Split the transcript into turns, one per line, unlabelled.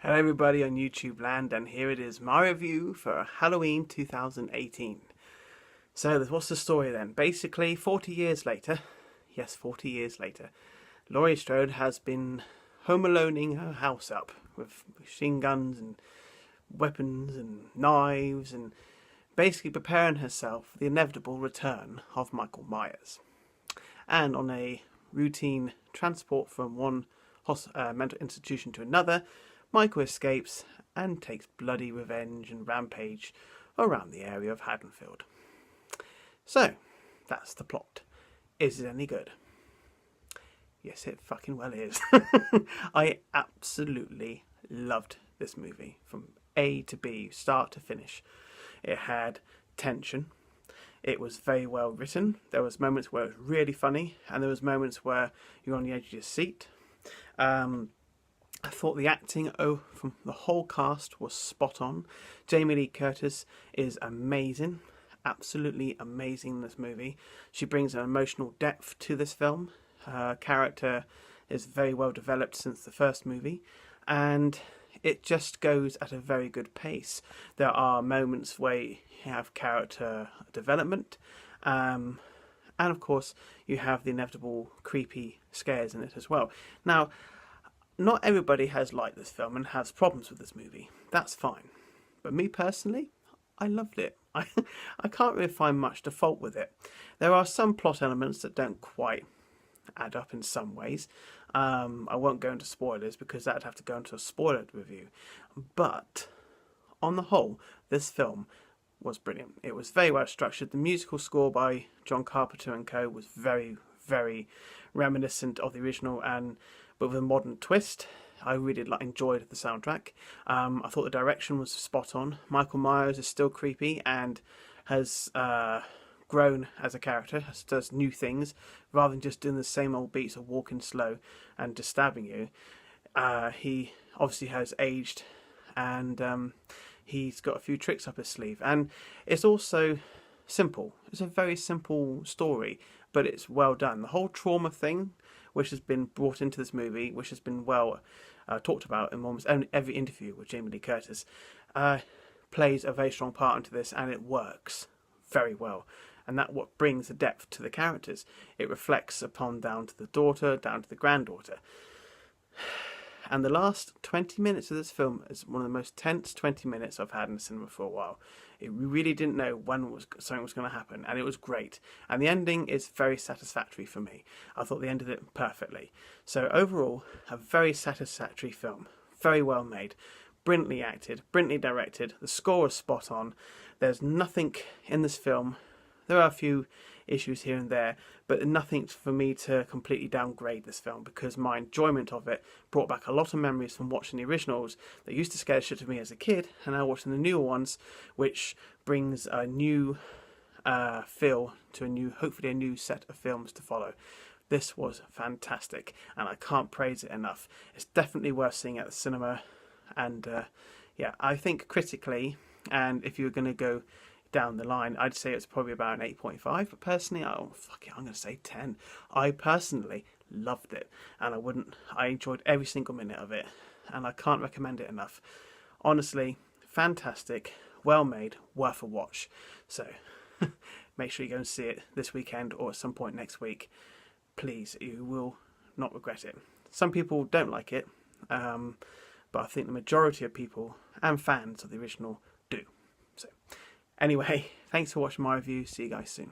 Hello everybody on YouTube land, and here it is, my review for Halloween 2018. So what's the story then? Basically, 40 years later, yes 40 years later, Laurie Strode has been home aloneing her house up with machine guns and weapons and knives and basically preparing herself for the inevitable return of Michael Myers. And on a routine transport from one mental institution to another, Michael escapes and takes bloody revenge and rampage around the area of Haddonfield. So, that's the plot. Is it any good? Yes, it fucking well is. I absolutely loved this movie from A to B, start to finish. It had tension. It was very well written. There was moments where it was really funny, and there was moments where you're on the edge of your seat. I thought the acting from the whole cast was spot on. Jamie Lee Curtis is amazing, absolutely amazing in this movie. She brings an emotional depth to this film. Her character is very well developed since the first movie, and it just goes at a very good pace. There are moments where you have character development, and of course you have the inevitable creepy scares in it as well. Now, not everybody has liked this film and has problems with this movie. That's fine. But me personally, I loved it. I can't really find much to fault with it. There are some plot elements that don't quite add up in some ways. I won't go into spoilers because that'd have to go into a spoiler review. But on the whole, this film was brilliant. It was very well structured. The musical score by John Carpenter and co. was very, very reminiscent of the original, but with a modern twist. I really enjoyed the soundtrack. I thought the direction was spot on. Michael Myers is still creepy and has grown as a character, does new things, rather than just doing the same old beats of walking slow and just stabbing you. He obviously has aged, and he's got a few tricks up his sleeve. And it's also simple. It's a very simple story, but it's well done. The whole trauma thing, which has been brought into this movie, which has been well talked about in almost every interview with Jamie Lee Curtis, plays a very strong part into this, and it works very well. And that's what brings the depth to the characters. It reflects upon down to the daughter, down to the granddaughter. And the last 20 minutes of this film is one of the most tense 20 minutes I've had in the cinema for a while. We really didn't know when something was going to happen, and it was great. And the ending is very satisfactory for me. I thought they ended it perfectly. So overall, a very satisfactory film. Very well made. Brilliantly acted, brilliantly directed. The score is spot on. There's nothing in this film. There are a few issues here and there, but nothing for me to completely downgrade this film, because my enjoyment of it brought back a lot of memories from watching the originals that used to scare the shit of me as a kid, and now watching the newer ones, which brings a new feel to hopefully a new set of films to follow. This was fantastic, and I can't praise it enough. It's definitely worth seeing at the cinema, and yeah, I think critically, and if you're going to go down the line, I'd say it's probably about an 8.5, but personally, I'm going to say 10. I personally loved it, and I enjoyed every single minute of it, and I can't recommend it enough. Honestly, fantastic, well made, worth a watch. So make sure you go and see it this weekend or at some point next week. Please, you will not regret it. Some people don't like it, but I think the majority of people and fans of the original do. So anyway, thanks for watching my review. See you guys soon.